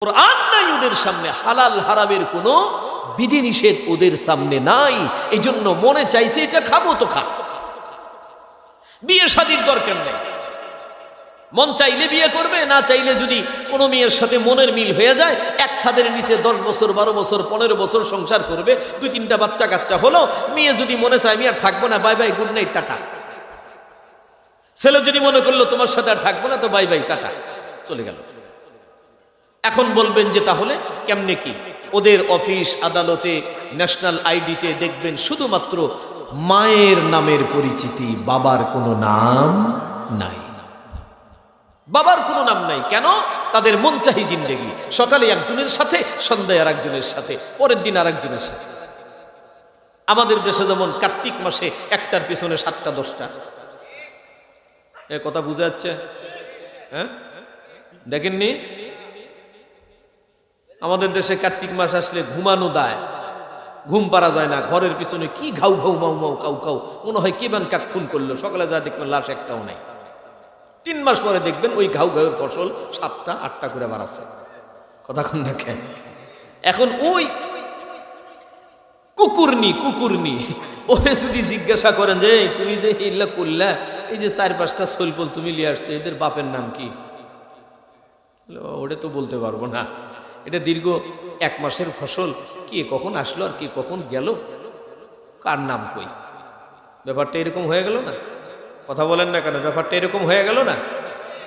কোরআন নাই ওদের সামনে, হালাল হারামের কোনো বিধিনিষেধ ওদের সামনে নাই। এই জন্য মনে চাইছে এটা খাবো তো খা। বিয়ে শাদীর দরকার নেই, মন চাইলে বিয়ে করবে, না চাইলে যদি কোনো মেয়ের সাথে মনের মিল হয়ে যায়, এক ছাদের নিচে 10 বছর 12 বছর 15 বছর সংসার করবে, 2-3টা বাচ্চা কাচ্চা হলো, মেয়ে যদি মনে চায় আমি আর থাকবো না, bye bye good night tata. ছেলে যদি মনে করলো তোমার সাথে আর থাকবো না, তো বাই বাই টাটা, চলে গেল। এখন বলবেন যে তাহলে কেমনে কি? ওদের অফিস আদালতে ন্যাশনাল আইডিতে দেখবেন শুধুমাত্র মায়ের নামের পরিচিতি, বাবার কোনো নাম নাই। বাবার কোনো নাম নাই। কেন? তাদের মন চাহি জিন্দেগি, সকালে একজনের সাথে, সন্ধ্যায় আর একজনের সাথে, পরের দিন আর একজনের সাথে। আমাদের দেশে যেমন কার্তিক মাসে একটার পিছনে 7টা 10টা। এ কথা বুঝা যাচ্ছে? হ্যাঁ, দেখেননি? আমাদের দেশে কার্তিক মাস আসলে ঘুমানো দায়, ঘুম পারা যায় না। ঘরের পিছনে কি ঘাউ ঘাউ মাউ মাউ কাউ কাউ, মনে হয় কেবান কাক খুন করলো। সকালে যা দেখবেন লাশ একটাও নাই। 3 মাস পরে দেখবেন ওই ঘাউ ঘাউয়ের ফসল 7টা 8টা করে বাড়াচ্ছে। কথা কোন দেখেন? এখন ওই কুকুরনি ওরে যদি জিজ্ঞাসা করেন যে তুমি যে ইল্লা করলা, এই যে 4-5টা সলফল তুমি লিয়ে আসছো, এদের বাপের নাম কি? ওটা তো বলতে পারবো না, এটা দীর্ঘ 1 মাসের ফসল, কে কখন আসলো আর কে কখন গেল, কার নাম কই? ব্যাপারটা এরকম হয়ে গেল না? কথা বলেন না কেন? ব্যাপারটা এরকম হয়ে গেল না?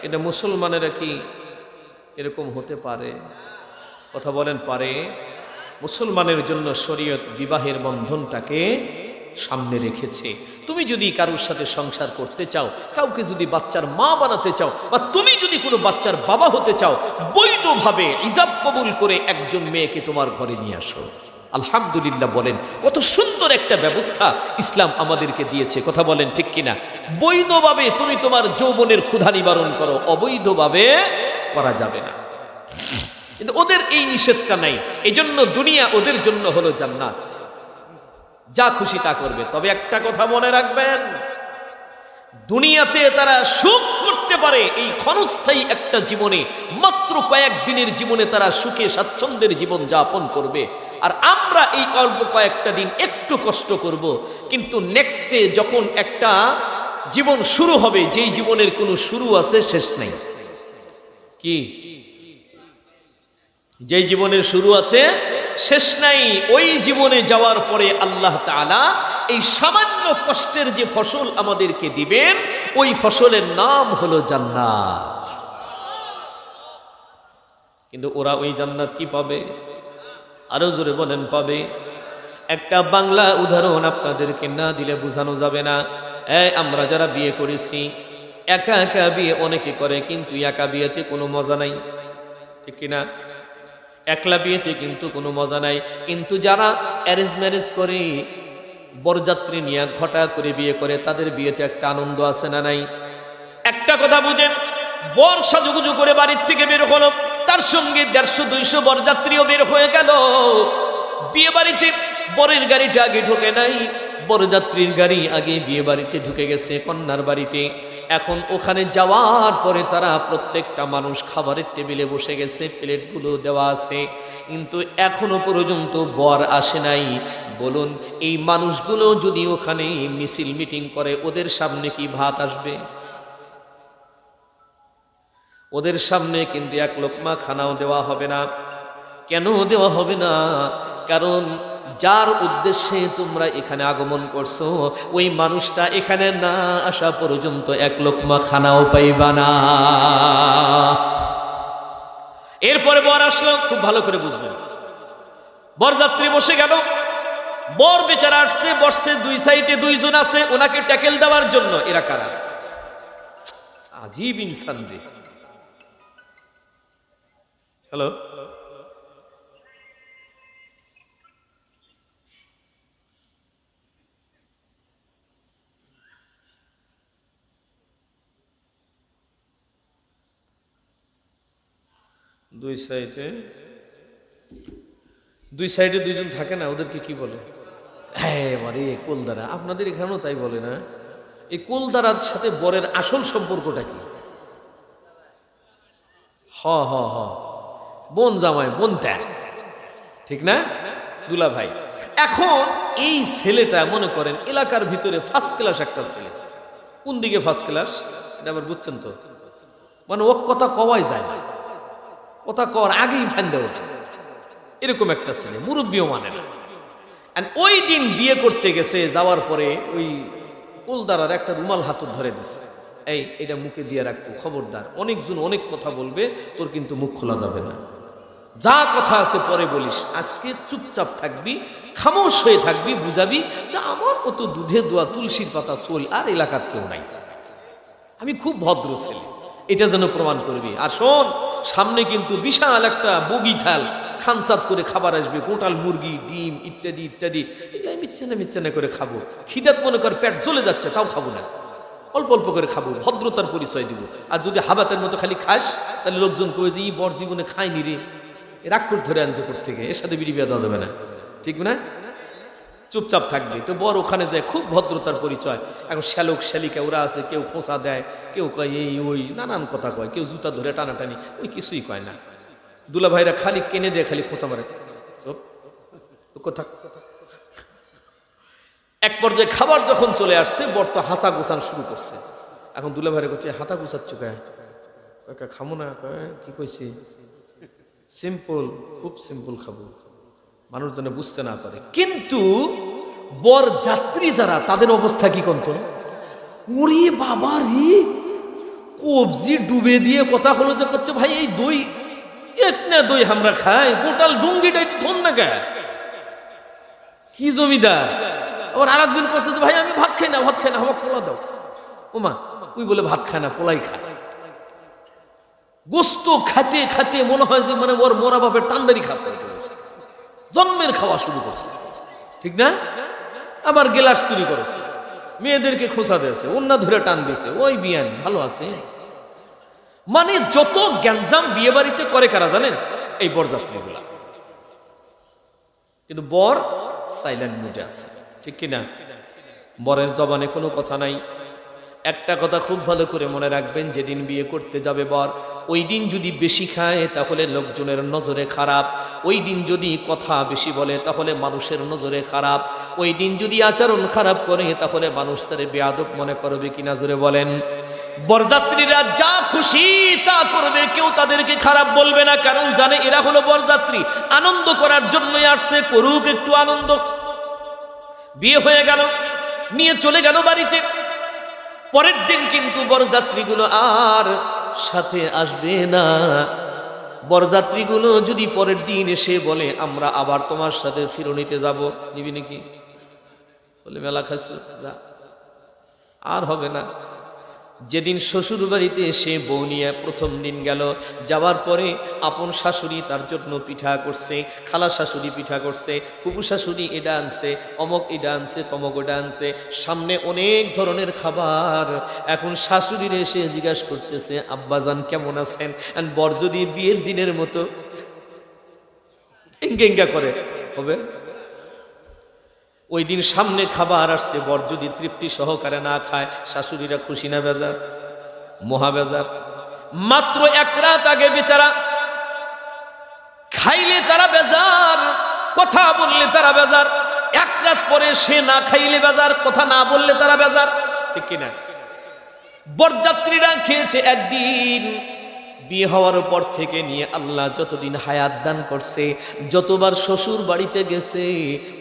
কিন্তু মুসলমানেরা কি এরকম হতে পারে? কথা বলেন পারে? মুসলমানের জন্য শরীয়ত বিবাহের বন্ধনটাকে সামনে রেখেছে। তুমি যদি কারোর সাথে সংসার করতে চাও, কাউকে যদি বাচ্চার মা বানাতে চাও, বা তুমি যদি কোনো বাচ্চার বাবা হতে চাও, বৈধভাবে ইজাব কবুল করে একজন মেয়েকে তোমার ঘরে নিয়ে আসো। আলহামদুলিল্লাহ বলেন, কত সুন্দর একটা ব্যবস্থা ইসলাম আমাদেরকে দিয়েছে। কথা বলেন ঠিক কিনা? বৈধভাবে তুমি তোমার যৌবনের ক্ষুধা নিবারণ করো, অবৈধভাবে করা যাবে না। কিন্তু ওদের এই নিষেধটা নাই, এই জন্য দুনিয়া ওদের জন্য হলো জান্নাত, যা খুশি তা করবে। তবে একটা কথা মনে রাখবেন, দুনিয়াতে তারা সুখ করতে পারে এই ক্ষণস্থায়ী একটা জীবনে, মাত্র কয়েকদিনের জীবনে তারা সুখে স্বাচ্ছন্দ্যের জীবন যাপন করবে। আর আমরা এই অল্প কয়েকটা দিন একটু কষ্ট করব, কিন্তু নেক্সটে যখন একটা জীবন শুরু হবে, যেই জীবনের কোনো শুরু আছে শেষ নাই। কি? যেই জীবনের শুরু আছে শেষ নাই, ওই জীবনে যাওয়ার পরে আল্লাহ তাআলা এই সামান্য কষ্টের যে ফসল আমাদেরকে দিবেন, ওই ফসলের নাম হলো জান্নাত। কিন্তু ওরা ওই জান্নাত কি পাবে? আরো জোরে বলেন, পাবে? একটা বাংলা উদাহরণ আপনাদেরকে না দিলে বোঝানো যাবে না। আমরা যারা বিয়ে করেছি, একা একা বিয়ে অনেকে করে, কিন্তু একা বিয়েতে কোনো মজা নাই, ঠিক কিনা? একলা বিয়েতে কিন্তু কোনো মজা নাই। কিন্তু যারা অ্যারেঞ্জ ম্যারেজ করে, বরযাত্রী নিয়ে ঘটা করে বিয়ে করে, তাদের বিয়েতে একটা আনন্দ আছে না নাই? একটা কথা বুঝেন, বর সাজুগুজু করে বাড়ির থেকে বের হলো, তার সঙ্গে 150-200 বরযাত্রীও বের হয়ে গেল। বিয়ে বাড়িতে বরের গাড়িটা আগে ঢোকে নাই, বরযাত্রীর গাড়ি আগে বিয়ে বাড়িতে ঢুকে গেছে কন্যার বাড়িতে। এখন ওখানে যাওয়ার পরে তারা প্রত্যেকটা মানুষ খাবারের টেবিলে বসে গেছে, প্লেটগুলো দেওয়া আছে, কিন্তু এখনো পর্যন্ত বর আসে নাই। বলুন, এই মানুষগুলো যদি ওখানে মিছিল মিটিং করে, ওদের সামনে কি ভাত আসবে? ওদের সামনে কিন্তু 1 লোকমা খানাও দেওয়া হবে না। কেন দেওয়া হবে না? কারণ যার উদ্দেশ্যে তোমরা এখানে আগমন করছো, ওই মানুষটা এখানে না আসা পর্যন্ত 1 লোকমা খানাও পাইবা না। এরপরে বর আসলো, খুব ভালো করে বুঝবেন। বরযাত্রী বসে গেল, বর বেচারা আসছে, বসছে, 2 সাইডে 2 জন আছে ওনাকে ট্যাকেল দেওয়ার জন্য। এরা কারা? আজীব ইনসান রে। হ্যালো, দুই সাইডে 2 জন থাকে না, ওদেরকে কি বলে? এবারে কোলদারা। আপনাদের এখানেও তাই বলে না? এই কোলদারার সাথে বরের আসল সম্পর্কটা কি? হ হ হ বোন জামাই বোন ত্যাগ, ঠিক না দুলা ভাই? এখন এই ছেলেটা মনে করেন এলাকার ভিতরে ফার্স্ট ক্লাস একটা ছেলে। কোন দিকে ফার্স্ট ক্লাস এটা আবার বুঝছেন তো? মানে ও কথা কওয়াই যায় না, কথা কর আগেই ফান্দে ওঠে, এরকম একটা ছেলে, মুরব্বীও মানে না। ওই দিন বিয়ে করতে গেছে, যাওয়ার পরে ওই কুলদারার একটা রুমাল হাতুর ধরে দিছে, এটা মুখে দিয়ে রাখবো, খবরদার অনেকজন অনেক কথা বলবে, তোর কিন্তু মুখ খোলা যাবে না, যা কথা আছে পরে বলিস, আজকে চুপচাপ থাকবি, খামোশ হয়ে থাকবি, বুঝাবি যে আমার মতো দুধে দোয়া তুলসীর পাতা চল আর এলাকাত কেউ নাই, আমি খুব ভদ্র ছেলে, এটা যেন প্রমাণ করবি। আর শোন, সামনে কিন্তু বিশাল একটা বগি থাল, খানচাত করে খাবার আসবে, গোটাল মুরগি, ডিম ইত্যাদি ইত্যাদি, এটা মিচ্ছানা করে খাবো, খিদাত মনে কর পেট জ্বলে যাচ্ছে তাও খাবো না, অল্প অল্প করে খাবো, ভদ্রতার পরিচয় দিব। আর যদি হাবাতের মতো খালি খাস, তাহলে লোকজন কবে যে এই বর জীবনে খায়নি রে, রাক্ষস ধরে আনছে কোথা থেকে, এর সাথে বিড়ি বিয়া দেওয়া যাবে না, ঠিক না? চুপচাপ থাকবে। তো বর ওখানে যায়, খুব ভদ্রতার পরিচয়। এখন শ্যালক শ্যালিকা ওরা আছে, কেউ খোঁচা দেয়, কেউ কয় এই ওই নানান কথা কয়, কেউ জুতা ধরে টানাটানি, ওই কিছুই কয় না। দুলা ভাইরা খালি কেনে দেয়, খালি খোঁচা মারে, কথা। এক পর্যায়ে খাবার যখন চলে আসছে, বর তো হাতা গোছান শুরু করছে। এখন দুলা ভাইরা করছে হাতা গোছাচ্ছ কাকা, খামো না, কি কইছি, সিম্পল, খুব সিম্পল খাবো, মানুষ যেন বুঝতে না পারে। কিন্তু বর যাত্রী যারা, তাদের অবস্থা কি করত, ওরে বাবা রে, কবজি ডুবে দিয়ে কথা হলো যে করছে ভাই এই দই এক না দই আমরা খাই, গোটাল ডুঙ্গিটাই থন না কে, কি জমিদার। আবার আর একজন করছে ভাই আমি ভাত খাই না, আমার পোলা দাও, ওমা ওই বলে ভাত খায় না, পোলাই খায়। গোস্ত খাতে খাতে মনে হয় যে মানে ওর মোরা বাপের টান্দারি খাচ্ছে, জন্মের খাওয়া শুরু করছে, ঠিক না? আবার গেলাস চুরি করেছে, মেয়েদেরকে খোঁচা দিয়েছে, অন্যা ধরে টান দিয়েছে, ওই বিয়ান ভালো আছে। মানে যত গ্যাঞ্জাম বিয়ে বাড়িতে করে কারা জানেন? এই বরযাত্রীগুলা। কিন্তু বর সাইলেন্ট মুডে আছে, ঠিক কিনা? বরের জবানে কোনো কথা নাই। একটা কথা খুব ভালো করে মনে রাখবেন, যেদিন বিয়ে করতে যাবে বর, ওই দিন যদি বেশি খায় তাহলে লোকজনের নজরে খারাপ, ওই দিন যদি কথা বেশি বলে তাহলে মানুষের নজরে খারাপ, ওই দিন যদি আচরণ খারাপ করে তাহলে মানুষ তারে বেয়াদব মনে করবে কিনা, জোরে বলেন। বরযাত্রীরা যা খুশি তা করবে, কেউ তাদেরকে খারাপ বলবে না, কারণ জানে এরা হলো বরযাত্রী, আনন্দ করার জন্যই আসছে, করুক একটু আনন্দ। বিয়ে হয়ে গেল, নিয়ে চলে গেল বাড়িতে। পরের দিন কিন্তু বরযাত্রীগুলো আর সাথে আসবে না। বরযাত্রীগুলো যদি পরের দিন এসে বলে আমরা আবার তোমার সাথে ফিরনিতে যাব, নিবি নাকি? বলে মেলা খাইছো, যা, আর হবে না। যেদিন শ্বশুর বাড়িতে এসে বউ নিয়ে প্রথম দিন গেল, যাওয়ার পরে আপন শাশুড়ি তার জন্য পিঠা করছে, খালা শাশুড়ি পিঠা করছে, ফুপু শাশুড়ি এটা আনছে, অমক এটা আনছে, তমক ওটা আনছে, সামনে অনেক ধরনের খাবার। এখন শাশুড়ির এসে জিজ্ঞাসা করতেছে আব্বাজান কেমন আছেন? বর যদি বিয়ের দিনের মতো এঙ্গা করে হবে, ওই দিন সামনে খাবার আসছে, বর যদি তৃপ্তি সহকারে না খায়, শাশুড়িরা খুশি না বেজার? মহা বেজার। মাত্র এক রাত আগে বেচারা খাইলে তারা বেজার, কথা বললে তারা বেজার, এক রাত পরে সে না খাইলে বেজার, কথা না বললে তারা বেজার, ঠিক কিনা? বরযাত্রীরা খেয়েছে একদিন, বিয়ে হওয়ার পর থেকে নিয়ে আল্লাহ যতদিন হায়াত দান করছে, যতবার শ্বশুর বাড়িতে গেছে,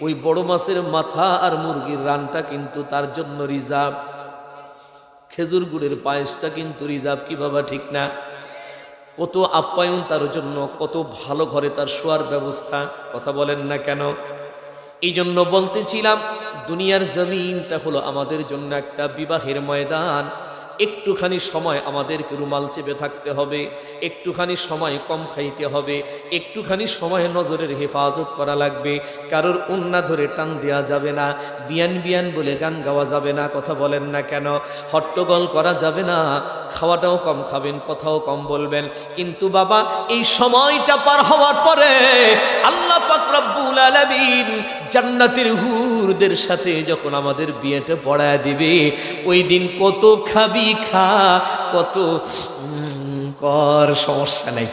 ওই বড় মাছের মাথা আর মুরগির রানটা কিন্তু তার জন্য রিজার্ভ, খেজুর গুড়ের পায়েসটা কিন্তু রিজার্ভ। কি বাবা, ঠিক না? কত আপ্যায়ন তার জন্য, কত ভালো ঘরে তার শোয়ার ব্যবস্থা, কথা বলেন না কেন? এই জন্য বলতেছিলাম, দুনিয়ার জমিনটা হলো আমাদের জন্য একটা বিবাহের ময়দান। একটুখানি সময় আমাদেরকে রুমাল চেপে থাকতে হবে, একটুখানি সময় কম খাইতে হবে, একটুখানি সময় নজরের হেফাজত করা লাগবে, কারোর ওন্না ধরে টান দেওয়া যাবে না, বিয়ান বিয়ান বলে গান গাওয়া যাবে না, কথা বলেন না কেন? হট্টগোল করা যাবে না, খাওয়াটাও কম খাবেন, কথাও কম বলবেন। কিন্তু বাবা, এই সময়টা পার হওয়ার পরে আল্লাহ পাক রব্বুল আলামিন জান্নাতের হুরদের সাথে যখন আমাদের বিয়েটা পড়ায় দিবে, ওই দিন কত খাবি খা, কত কর, সমস্যা নেই।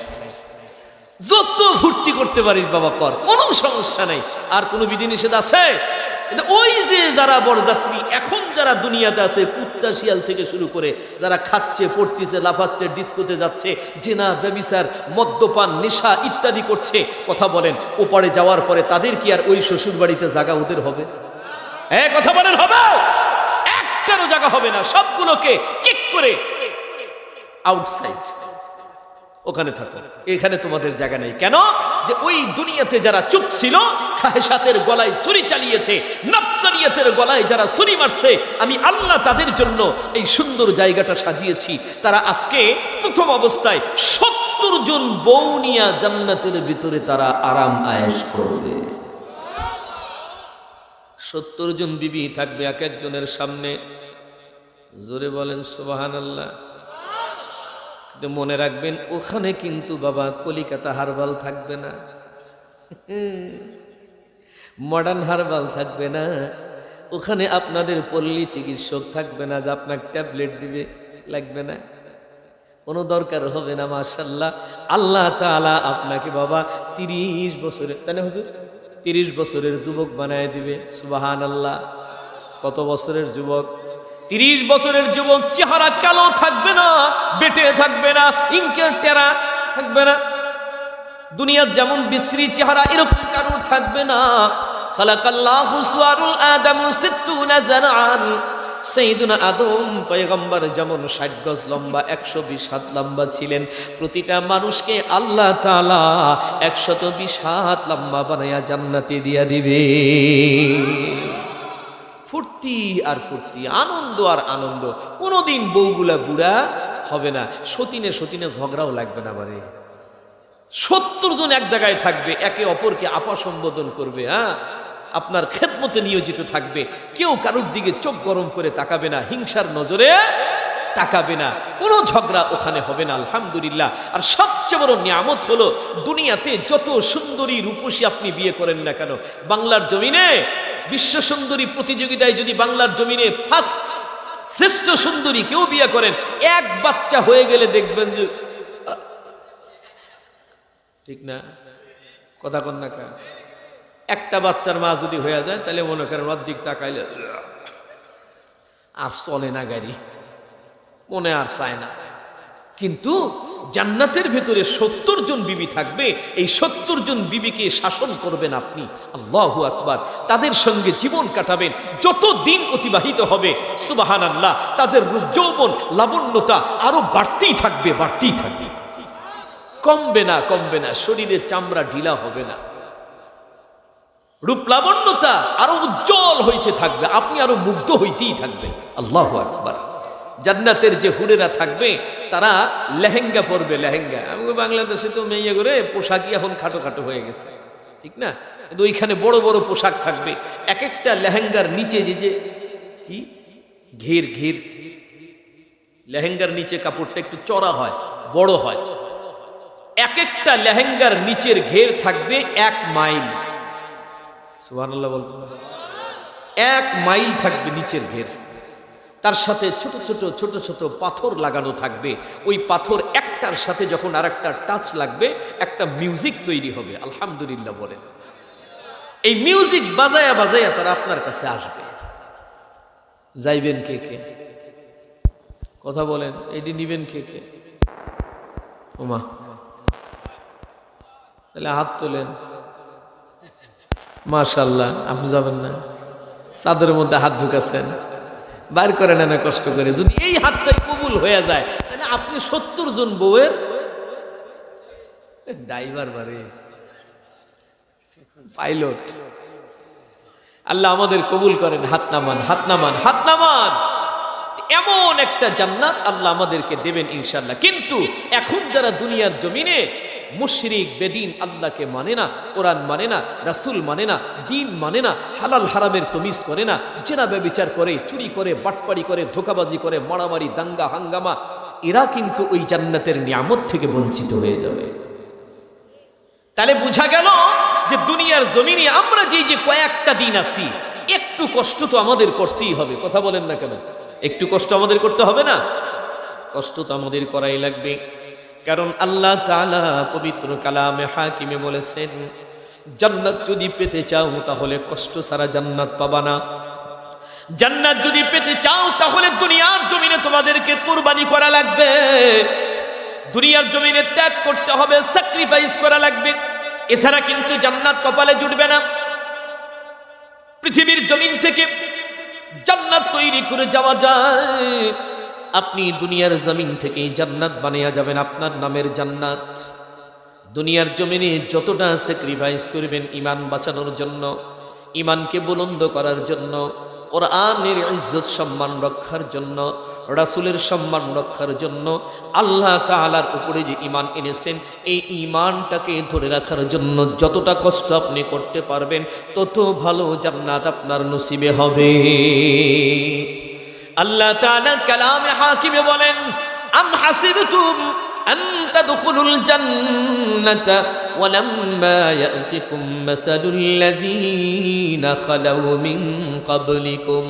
যত ভর্তি করতে পারিস বাবা কর, কোনো সমস্যা নাই। আর কোনো বিধিনিষেধ আছে? ওই যে যারা বরযাত্রী এখন যারা দুনিয়াতে আছে, কুত্তা শিয়াল থেকে শুরু করে যারা খাচ্ছে, পড়তেছে, লাফাচ্ছে, ডিস্কোতে যাচ্ছে, জেনা, ব্যভিচার, মদ্যপান, নেশা ইত্যাদি করছে, কথা বলেন ওপারে যাওয়ার পরে তাদের কি আর ওই শ্বশুর বাড়িতে জায়গা ওদের হবে? কথা বলেন হবে? একটারও জায়গা হবে না, সবগুলোকে কিক করে আউটসাইড, ওখানে থাকো, এখানে তোমাদের জায়গা নেই। কেন? যে ওই দুনিয়াতে যারা চুপ ছিল, খাহেসাতের গলায় ছুরি চালিয়েছে, নফসানিয়াতের গলায় যারা ছুরি মারছে, আমি আল্লাহ তাদের জন্য এই সুন্দর জায়গাটা সাজিয়েছি। তারা আজকে প্রথম অবস্থায় 70 জন বউ নিয়া জান্নাতের ভিতরে তারা আরাম আয়েশ করবে। 70 জন বিবি থাকবে এক একজনের সামনে। জোরে বলেন সুবহানাল্লাহ। মনে রাখবেন ওখানে কিন্তু বাবা কলিকাতা হারবাল থাকবে না, মডার্ন হারবাল থাকবে না, ওখানে আপনাদের পল্লী চিকিৎসক থাকবে না যে আপনাকে ট্যাবলেট দিবে, লাগবে না, কোনো দরকার হবে না। মাশাআল্লাহ, আল্লাহ তাআলা আপনাকে বাবা 30 বছরের, তাই না হুজুর, 30 বছরের যুবক বানায় দিবে। সুবহানাল্লাহ। কত বছরের যুবক? 30 বছরের যুবক। চেহারা কালো থাকবে না, বেটে থাকবে না, ইনকের টেরা থাকবে না, দুনিয়ার যেমন বিশ্রী চেহারা এরকম কারো থাকবে না। খালাকাল্লাহু সুওয়ারুল আদম 60 জারআন। সাইয়্যিদুনা আদম পয়গম্বর যেমন 60 গজ লম্বা, 120 হাত লম্বা ছিলেন, প্রতিটা মানুষকে আল্লাহ তাআলা 120 হাত লম্বা বানায়া জান্নাতে দিয়া দিবে। ফুর্তি আর ফুর্তি, আনন্দ আর আনন্দ। কোনোদিন বউগুলা বুড়া হবে না, সতীনে সতীনে ঝগড়াও লাগবে না। মানে 70 জন এক জায়গায় থাকবে, একে অপরকে আপা সম্বোধন করবে, আপনার খেদমতে নিয়োজিত থাকবে, কেউ কারোর দিকে চোখ গরম করে তাকাবে না, হিংসার নজরে তাকাবে না, কোনো ঝগড়া ওখানে হবে না। আলহামদুলিল্লাহ। আর সবচেয়ে বড় নিয়ামত হলো দুনিয়াতে যত সুন্দরী রূপসী আপনি বিয়ে করেন না কেন, বাংলার জমিনে বিশ্ব সুন্দরী প্রতিযোগিতায় যদি বাংলার জমিনে ফার্স্ট শ্রেষ্ঠ সুন্দরী কেউ বিয়ে করেন, এক বাচ্চা হয়ে গেলে দেখবেন যে, ঠিক না? কথা কন না কা? একটা বাচ্চার মা যদি হয়ে যায় তাহলে মনে করেন অর্ধেক তাকাইলে আর চলে না গাড়ি, মনে আর চায় না। কিন্তু জান্নাতের ভেতরে 70 জন বিবি থাকবে, এই 70 জন বিবিকে শাসন করবেন আপনি। আল্লাহু আকবার। তাদের সঙ্গে জীবন কাটাবেন, যত দিন অতিবাহিত হবে সুবহানাল্লাহ, তাদের রূপ যৌবন লাবণ্যতা আরো বাড়তেই থাকবে, বাড়তেই থাকবে, কমবে না, কমবে না। শরীরের চামড়া ঢিলা হবে না, রূপ লাবণ্যতা আরো উজ্জ্বল হইতে থাকবে, আপনি আরো মুগ্ধ হইতেই থাকবেন। আল্লাহু আকবার। জান্নাতের যে হুরেরা থাকবে তারা লেহেঙ্গা পরবে, লেহেঙ্গা। আমাকে বাংলাদেশে তো মেয়ে করে পোশাকই এখন খাটো খাটো হয়ে গেছে, ঠিক না? কিন্তু ওইখানে বড় বড় পোশাক থাকবে, এক একটা লেহেঙ্গার নিচে যে যে কি ঘের ঘের, লেহেঙ্গার নিচে কাপড়টা একটু চড়া হয়, বড় হয়, এক একটা লেহেঙ্গার নিচের ঘের থাকবে 1 মাইল। সুবহানাল্লাহ বলতে 1 মাইল থাকবে নিচের ঘের, তার সাথে ছোট ছোট ছোট ছোট পাথর লাগানো থাকবে। ওই পাথর একটার সাথে যখন আরেকটা টাচ লাগবে একটা মিউজিক তৈরি হবে। আলহামদুলিল্লাহ বলেন। এই মিউজিক বাজায়া বাজায়া তারা আপনার কাছে আসবে। যাইবেন কে কে? কথা বলেন, এটি নিবেন কে কে? ওমা, তাহলে হাত তোলেন। মাশাআল্লাহ। আপনি যাবেন না? চাদরের মধ্যে হাত ঢুকাছেন, বাইর করে নেন কষ্ট করে। যদি এই হাতটাই কবুল হয়ে যায় তাহলে আপনি 70 জন বউয়ের ড্রাইভার, বারে পাইলট। আল্লাহ আমাদের কবুল করেন। হাত নামান, হাত নামান, হাত নামান। এমন একটা জান্নাত আল্লাহ আমাদেরকে দেবেন ইনশাআল্লাহ। কিন্তু এখন যারা দুনিয়ার জমিনে মুশরিক বেদিন, আল্লাহকে মানে না, কোরআন মানে না, রাসূল মানে না, দিন মানে না, হালাল হারামের তমিজ করে না, জেনা ব্যভিচার করে, চুরি করে, বাটপাড়ি করে, ধোঁকাবাজি করে, মারামারি, দাঙ্গা হাঙ্গামা, এরা কিন্তু ওই জান্নাতের নিয়ামত থেকে বঞ্চিত হয়ে যাবে। তাহলে বোঝা গেল যে দুনিয়ার জমিনে আমরা যে কয়েকটা দিন আছি, একটু কষ্ট তো আমাদের করতেই হবে। কথা বলেন না কেন? একটু কষ্ট আমাদের করতে হবে না? কষ্ট তো আমাদের করাই লাগবে। কারণ আল্লাহ তাআলা পবিত্র কালামে হাকিমে বলেছেন, জান্নাত যদি পেতে চাও তাহলে কষ্ট ছাড়া জান্নাত পাবা না। জান্নাত যদি পেতে চাও তাহলে দুনিয়ার জমিনে তোমাদেরকে কুরবানি করা লাগবে, দুনিয়ার জমিনে ত্যাগ করতে হবে, স্যাক্রিফাইস করা লাগবে। এছাড়া কিন্তু জান্নাত কপালে জুটবে না। পৃথিবীর জমিন থেকে জান্নাত তৈরি করে যাওয়া যায়, আপনি দুনিয়ার জমিন থেকে জান্নাত বানিয়ে যাবেন, আপনার নামের জান্নাত। দুনিয়ার জমিনে যতটা স্যাক্রিফাইস করবেন ঈমান বাঁচানোর জন্য, ঈমানকে বুলন্দ করার জন্য, কোরআনের ইজ্জত সম্মান রক্ষার জন্য, রাসূলের সম্মান রক্ষার জন্য, আল্লাহ তাআলার উপরে যে ঈমান এনেছেন এই ঈমানটাকে ধরে রাখার জন্য যতটা কষ্ট আপনি করতে পারবেন তত ভালো জান্নাত আপনার নসিবে হবে। আল্লাহ তাআলা কালামে হাকিমে বলেন, আম হাসিবতুম আন তাদখুলুল জান্নাতা ওয়ালাম্মা ইয়াতিকুম মাসালুল লাযীনা খালাউ মিন ক্বাবলিকুম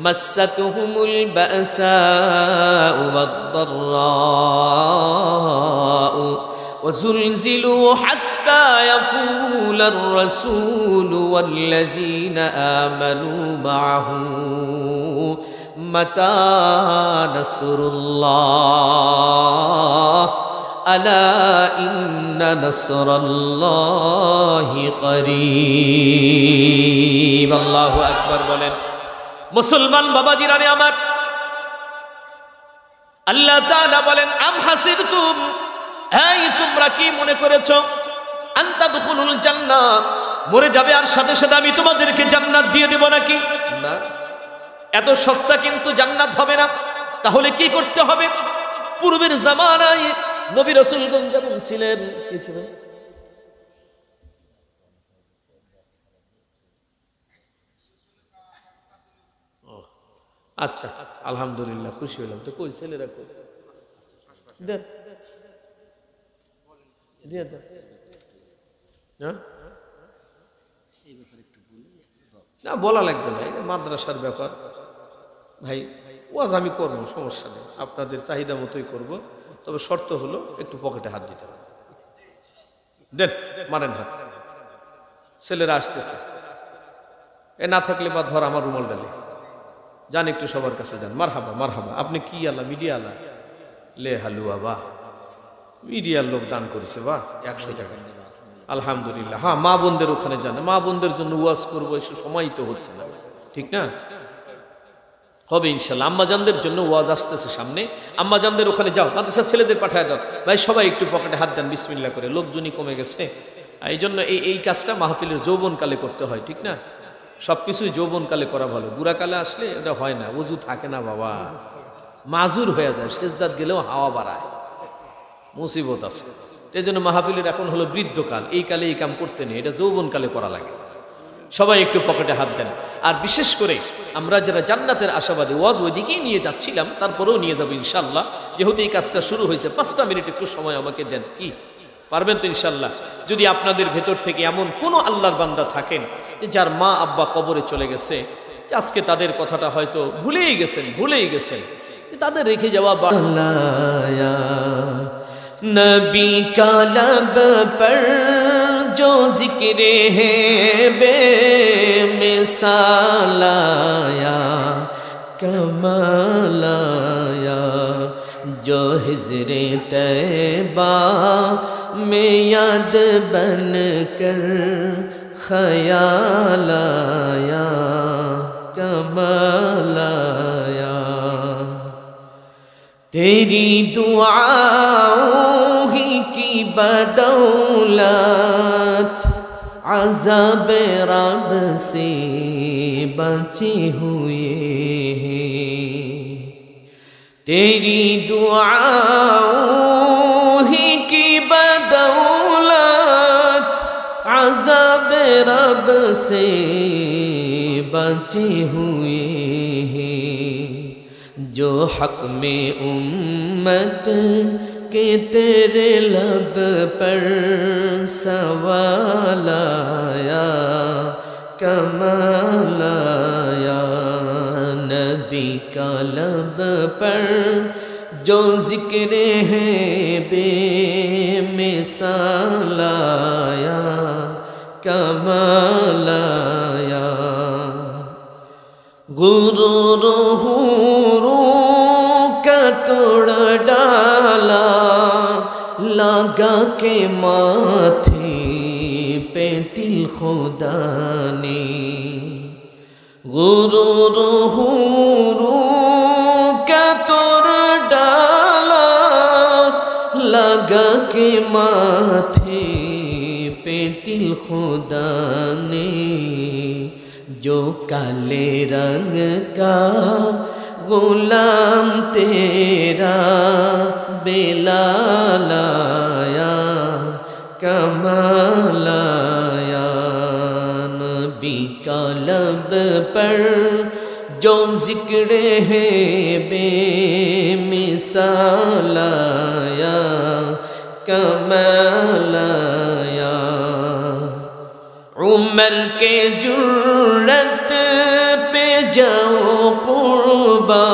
মাসসাতুহুমুল বাসাউ ওয়াদ-দাররাউ ওয়াযুলজিলু হাত্তা ইয়াকুলার রাসূলু ওয়াল্লাযীনা আমানু মা'আহু মাতা নাসরুল্লাহ আলা ইন্না নাসরাল্লাহি করিব। আল্লাহু আকবার বলেন। মুসলমান বাবাজিরা রে আমার, আল্লাহ তাআলা বলেন, আম হাসিবতুম, এই তোমরা কি মনে করেছো, আন তাদখুলুল জান্নাহ, মরে যাবে আর সাথে সাথে আমি তোমাদেরকে জান্নাত দিয়ে দেব নাকি? না, এত সস্তা কিন্তু জান্নাত হবে না। তাহলে কি করতে হবে? পূর্বের জামানায় নবী রাসূলগণ যেমন ছিলেন, কি ছিলেন? আচ্ছা, আলহামদুলিল্লাহ, খুশি হলাম। তো কই ছেলেরা কই? দেন দিয়ে দেন। হ্যাঁ, না বলা লাগবে না, এটা মাদ্রাসার ব্যাপার ভাই। ওয়াজ আমি করবো, সমস্যা নেই, আপনাদের চাহিদা মতোই করব, তবে শর্ত হলো একটু পকেটে হাত দিতে হবে। দেন, মারেন হাত। ছেলেরা আসতেছে, এ না থাকলে বা ধর আমার রুমাল ডালে যান, একটু সবার কাছে যান। মারহাবা মারহাবা, আপনি কি আলা, মিডিয়া আলা? লে হালুয়া, বাহ, মিডিয়ার লোক দান করেছে, বাহ, 100 টাকা, আলহামদুলিল্লাহ। হ্যাঁ, মা বোনদের ওখানে যান, মা বোনদের জন্য ওয়াজ করবো, এসে সময় তো হচ্ছে না, ঠিক না? হবে ইনশাল্লাহ। আম্মাজানদের জন্য ওয়াজ আসতেছে সামনে, আম্মাজানদের ওখানে যাও, মাদ্রাসার ছেলেদের পাঠায় দাও। ভাই সবাই একটু পকেটে হাত দেন বিসমিল্লাহ করে, লোকজনই কমে গেছে। এই জন্য এই কাজটা মাহফিলের যৌবনকালে করতে হয়, ঠিক না? সবকিছুই যৌবনকালে করা ভালো, বুড়াকালে আসলে এটা হয় না, ওযু থাকে না বাবা, মাজুর হয়ে যায়, সেজদাত গেলেও হাওয়া বাড়ায়, মুসিবত আছে। এই জন্য মাহফিলের এখন হলো বৃদ্ধকাল, এই কালে এই কাম করতে নেই, এটা যৌবনকালে করা লাগে। সবাই একটু পকেটে হাত দেন। আর বিশেষ করে আমরা যারা জান্নাতের আশাবাদী, ওয়াজ ওইদিকেই নিয়ে যাচ্ছিলাম, তারপরেও নিয়ে যাবো ইনশাল্লাহ। যেহেতু এই কাজটা শুরু হয়েছে, 5টা মিনিট একটু সময় আমাকে দেন, কি পারবেন তো ইনশাল্লাহ? যদি আপনাদের ভেতর থেকে এমন কোনো আল্লাহর বান্দা থাকেন যে যার মা আব্বা কবরে চলে গেছে, যে আজকে তাদের কথাটা হয়তো ভুলেই গেছেন, তাদের রেখে যাওয়া নবী কালাব পর जो जिक्र है बेमिसाल आया कमाल आया, जो हिज़्रे तैबा में याद बन कर ख्याल आया कमाल आया। तेरी दुआओं ही की बदौलत अज़ाब रब से बचे हुए हैं। तेरी दुआओं ही की बदौलत अज़ाब रब से बचे हुए हैं। जो हक में उम्मत के तेरे लब पर सवाल आया कमाल आया, नबी का लब पर जो जिक्र है बेमिसाल आया कमाल आया गुरूर का तोड़ डाला लगा के माथे पे तिल खुदा ने गुरूर का तोड़ डाला लगा के माथे पे तिल खुदा ने जो काले रंग का गुलाम तेरा बेलाल आया कमाल आया नबी का लब पर जो जिक्र है बेमिसाल आया कमाल आया उमर के जुर्रत पे जाओ कुर्बा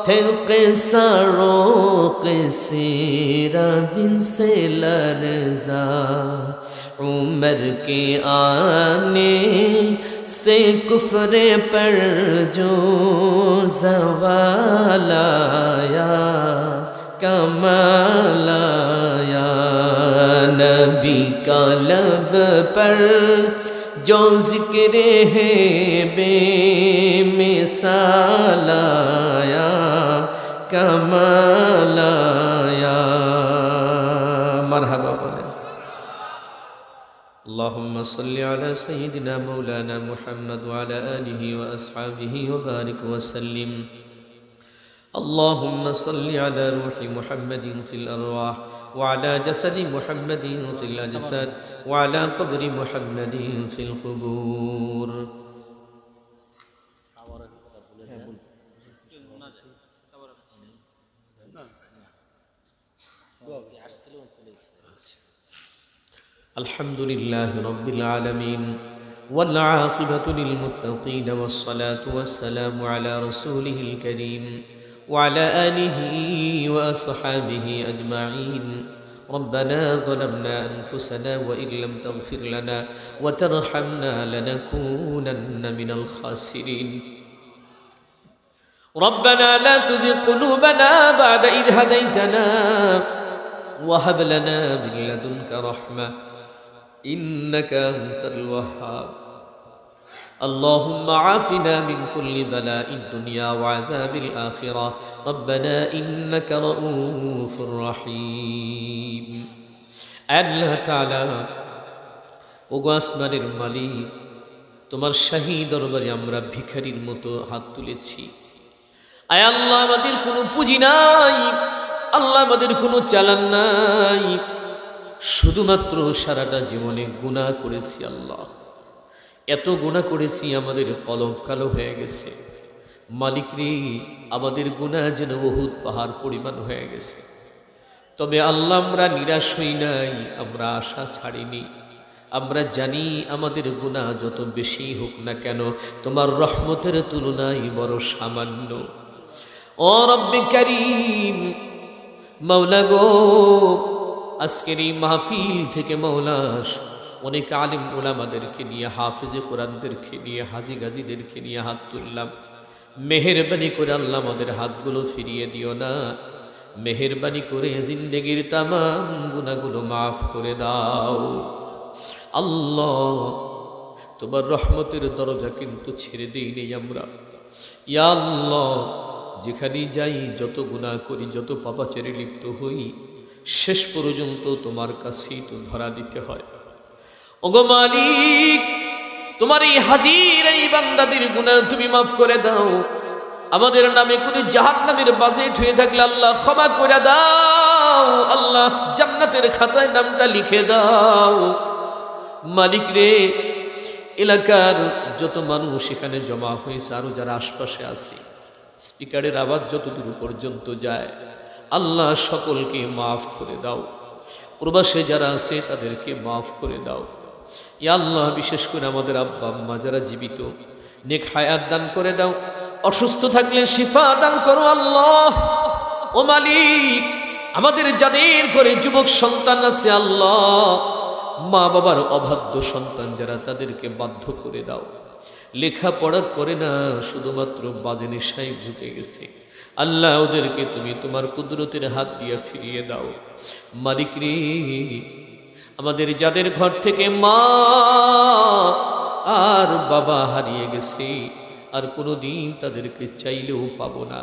थे क़िस्सा क़िसेरा जिनसे लरज़ा उमर के आने से कुफ्रे पर जो ज़वाल आया कमाल आया नबी का लब पर जो जिक्र है बेमिसाल आया कमाल आया मरहबा बोले अल्लाहुम्मा सल्लि अला सय्यिदिना मौलाना मुहम्मद व अला आलिहि व अस्हाबिहि व बारिक व सल्लिम अल्लाहुम्मा सल्लि अला रूहि मुहम्मदिन फिल अरवाह وعلى جسد محمد في الأجساد وعلى قبر محمد في القبور الحمد لله رب العالمين والعاقبة للمتقين والصلاة والسلام على رسوله الكريم وعلى آله وأصحابه أجمعين ربنا ظلمنا أنفسنا وإن لم تغفر لنا وترحمنا لنكونن من الخاسرين ربنا لا تزغ قلوبنا بعد إذ هديتنا وهب لنا من لدنك رحمة إنك أنت الوهاب اللهم عافنا من كل بلاء الدنيا وعذاب الآخرة ربنا إنك رؤوف رحيم الله تعالى ওগো আসমানের মালিক তোমার শাহী দরবারে আমরা ভিখারির মতো হাত তুলেছি আয় আল্লাহ আমাদের কোনো পুঁজি নাই আল্লাহ আমাদের কোনো চালান নাই শুধুমাত্র সারাটা জীবনে গুনাহ করেছি আল্লাহ এত গুনাহ করেছি আমাদের কলব কালো হয়ে গেছে মালিক রে আমাদের গুনাহ যেন বহুত পাহাড় পরিমাণ হয়ে গেছে তবে আল্লাহ আমরা নিরাশ হই নাই আমরা আশা ছাড়িনি আমরা জানি আমাদের গুনাহ যত বেশি হোক না কেন তোমার রহমতের তুলনায় বড় সামান্য ও রব্বে কারীম মাওলা গো আজকের এই মাহফিল থেকে মাওলা অনেক আলিম ওলামাদেরকে নিয়ে হাফেজে কোরআনদেরকে নিয়ে হাজি গাজীদেরকে নিয়ে হাত তুললাম মেহেরবানি করে আল্লাহ আমাদের হাতগুলো ফিরিয়ে দিও না মেহেরবানি করে জিন্দেগির তামাম গুনাহগুলো মাফ করে দাও আল্লাহ তোমার রহমতের দরজা কিন্তু ছেড়ে দেই নেই আমরা ইয়া আল্লাহ যেখানেই যাই যত গুনাহ করি যত পাপাচারে লিপ্ত হই শেষ পর্যন্ত তোমার কাছেই তো ধরা দিতে হয় ওগো মালিক তোমার এই হাজির এই বান্দাদের গুনাহ তুমি মাফ করে দাও আমাদের নামে কোনো জাহান্নামের বাজেট হয়ে থাকলে আল্লাহ ক্ষমা করে দাও আল্লাহ জান্নাতের খাতায় নামটা লিখে দাও মালিক রে এলাকার যত মানুষ এখানে জমা হয়েছে আরো যারা আশপাশে আছে স্পিকারের আওয়াজ যতদূর পর্যন্ত যায় আল্লাহ সকলকে মাফ করে দাও প্রবাসে যারা আছে তাদেরকে মাফ করে দাও ইয়া আল্লাহ বিশেষ করে আমাদের আব্বা আম্মা যারা জীবিত নেক হায়াত দান করে দাও অসুস্থ থাকলে শিফা দান করো আল্লাহ ও মালিক, আমাদের যাদের ঘরে যুবক সন্তান আছে আল্লাহ, মা বাবার অবাধ্য সন্তান যারা, তাদেরকে বাধ্য করে দাও। লেখাপড়া করে না, শুধুমাত্র বাজে নেশায় ঢুকে গেছে। আল্লাহ, ওদেরকে তুমি তোমার কুদরতের হাত দিয়ে ফিরিয়ে দাও। মালিক রে, আমাদের যাদের ঘর থেকে মা আর বাবা হারিয়ে গেছে, আর কোনোদিন তাদেরকে চাইলেও পাবো না,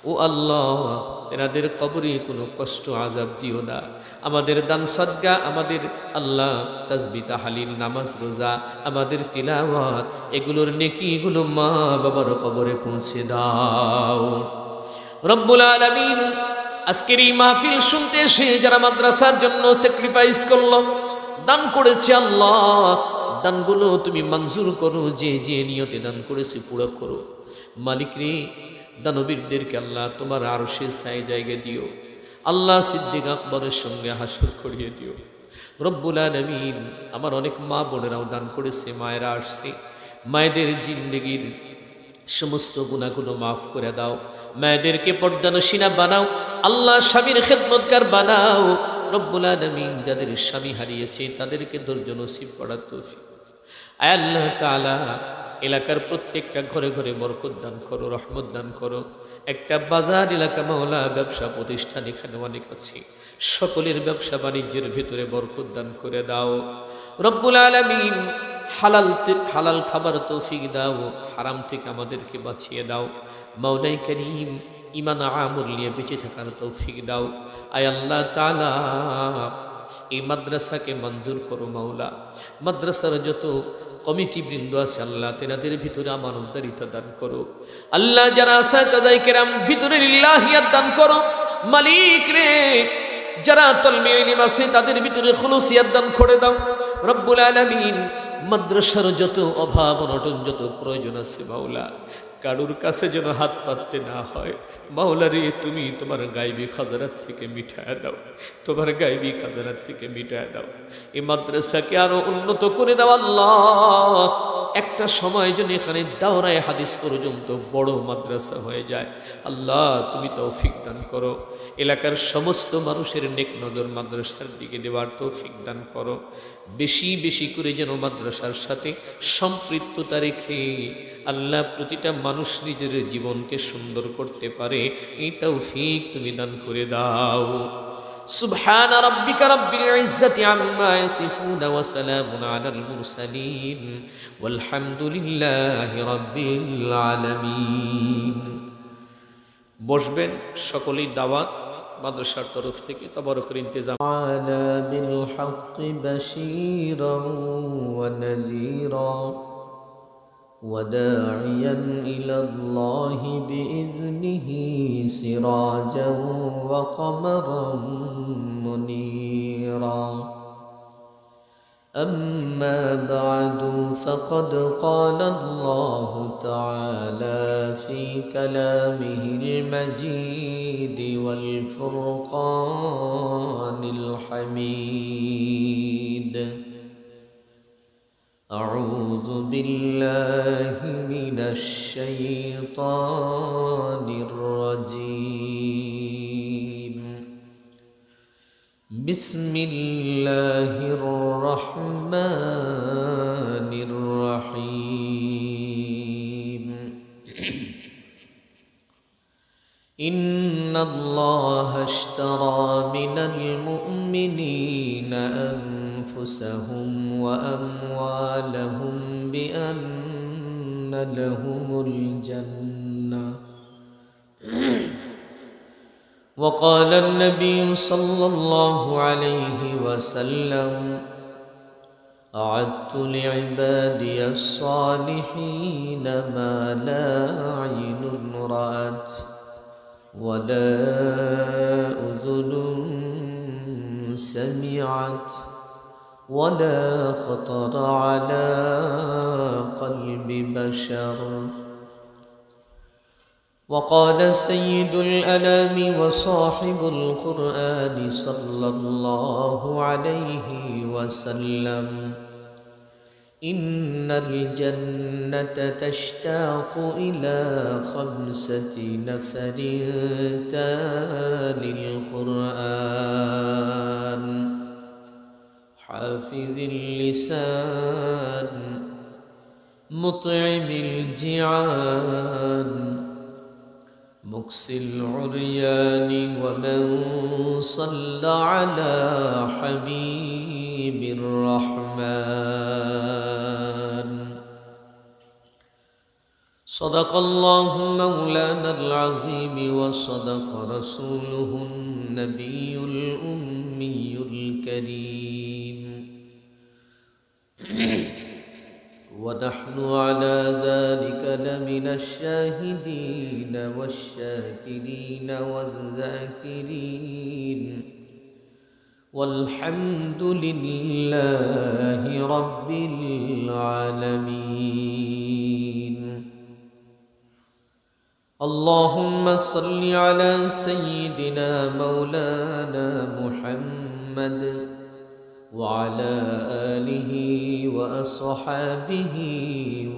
ও আল্লাহ, তেনাদের কবরে কোনো কষ্ট আযাব দিও না। আমাদের দান সদকা, আমাদের আল্লাহ তাসবিহ তাহলিল, নামাজ রোজা, আমাদের তিলাওয়াত, এগুলোর নেকি এগুলো মা বাবার কবরে পৌঁছে দাও। রব্বুল আলামিন, আজকের এই মাহফিল শুনতে এসে যারা মাদ্রাসার জন্য স্যাক্রিফাইস করলো, দান করেছে আল্লাহ, দানগুলো তুমি মঞ্জুর করো। যে যে নিয়তে দান করেছে পুরো করো। মালিক রে, দানবীরদেরকে আল্লাহ তোমার আরশের ছায়া জায়গা দিও। আল্লাহ, সিদ্দিক আকবরের সঙ্গে হাসর করিয়ে দিও। রব্বুল আলামিন, আমার অনেক মা বোনেরাও দান করেছে, মায়েরা আসছে, মায়েদের জিন্দেগির সমস্ত গুনাহগুলো মাফ করে দাও। মায়েদেরকে পর্দানশীনা বানাও আল্লাহ, স্বামীর খেদমতগার বানাও। রব্বুল আলামিন, যাদের স্বামী হারিয়েছে তাদেরকে ধৈর্য নসিব করার তৌফিক। আয় আল্লাহ তাআলা, এলাকার প্রত্যেকটা ঘরে ঘরে বরকত দান করো, রহমত দান করো। একটা বাজার এলাকা মাওলা, ব্যবসা প্রতিষ্ঠান এখানে অনেক আছে, সকলের ব্যবসা বাণিজ্যের ভিতরে বরকত দান করে দাও। রব্বুল আলামিন, হালাল খাবার তৌফিক দাও, হারাম থেকে আমাদেরকে বাঁচিয়ে দাও। মাওলাই করিম, ঈমান আমল নিয়ে বেঁচে থাকার তৌফিক দাও। আয় আল্লাহ তাআলা, এই মাদ্রাসাকে মঞ্জুর করো মাওলা। মাদ্রাসার যত কমিটি বৃন্দ আছে আল্লাহ, তেনাদের ভিতরে আমানতদারিতা দান করো আল্লাহ। যারা আসাতায়ে কেরাম ভিতরে লিল্লাহিয়াত দান করো মালিক রে। যারা তালবে ইলম আছে তাদের ভিতরে খুলুসিয়াত দান করে দাও রব্বুল আলামিন। মাদ্রাসার যত অভাব অনটন, যত প্রয়োজন আছে মাওলা, কারুর কাছে যেন হাত পাততে না হয় মাওলা রে। তুমি তোমার গায়বী খাজানাত থেকে মিটায়া দাও, তোমার গায়বী খাজানাত থেকে মিটায়া দাও। এই মাদ্রাসাকে আরো উন্নত করে দাও আল্লাহ। একটা সময় যেন এখানে দাওরায়ে হাদিস পর্যন্ত বড় মাদ্রাসা হয়ে যায় আল্লাহ, তুমি তৌফিক দান করো। এলাকার সমস্ত মানুষের নেক নজর মাদ্রাসার দিকে দেওয়ার তৌফিক দান করো। বেশি বেশি করে যেন মাদ্রাসার সাথে সম্পৃক্ততা রেখে আল্লাহ প্রতিটা মানুষ নিজের জীবনকে সুন্দর করতে পারে, এই তৌফিক তুমি দান করে দাও। সুবহান রাব্বিকা রাব্বিল ইজ্জাতি আম্মা ইয়াসিফুন ওয়া সালামুন আলাল মুরসালিন ওয়ালহামদুলিল্লাহি রাব্বিল আলামিন। বসবেন, সকলেই দাওয়াত মাদ্রাসার তরফ থেকে তবারকের ইন্তজাম। আলা বিল হক্কি বাশীরান ওয়া নাযীরা وداعيا إلى الله بإذنه سراجا وقمرا منيرا. أما بعد فقد قال الله تعالى في كلامه المجيد والفرقان الحميد: أعوذ بالله من الشيطان الرجيم. بسم الله الرحمن الرحيم. إن الله اشترى من المؤمنين أنفسهم وأموالهم بأن لهم الجنة. وقال النبي صلى الله عليه وسلم: أعدت لعبادي الصالحين ما لا عين رأت ولا أذن سمعت ولا خطر على قلب بشر. وقال سيد الأنام وصاحب القرآن صلى الله عليه وسلم: إن الجنة تشتاق إلى 5 نفر تالي القرآن حافظ اللسان مطعم الجيعان مكسي العريان ومن صلى على حبيب الرحمن صدق الله مولانا العظيم وصدق رسوله النبي الأمي الكريم ونحن على ذلك لمن الشاهدين والشاكرين والذاكرين والحمد لله رب العالمين. اللهم صل على سيدنا مولانا محمد وعلى آله وأصحابه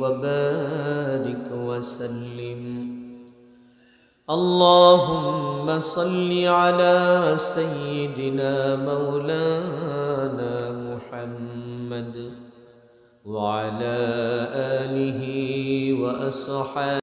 وبارك وسلم. اللهم صل على سيدنا مولانا محمد وعلى آله وأصحابه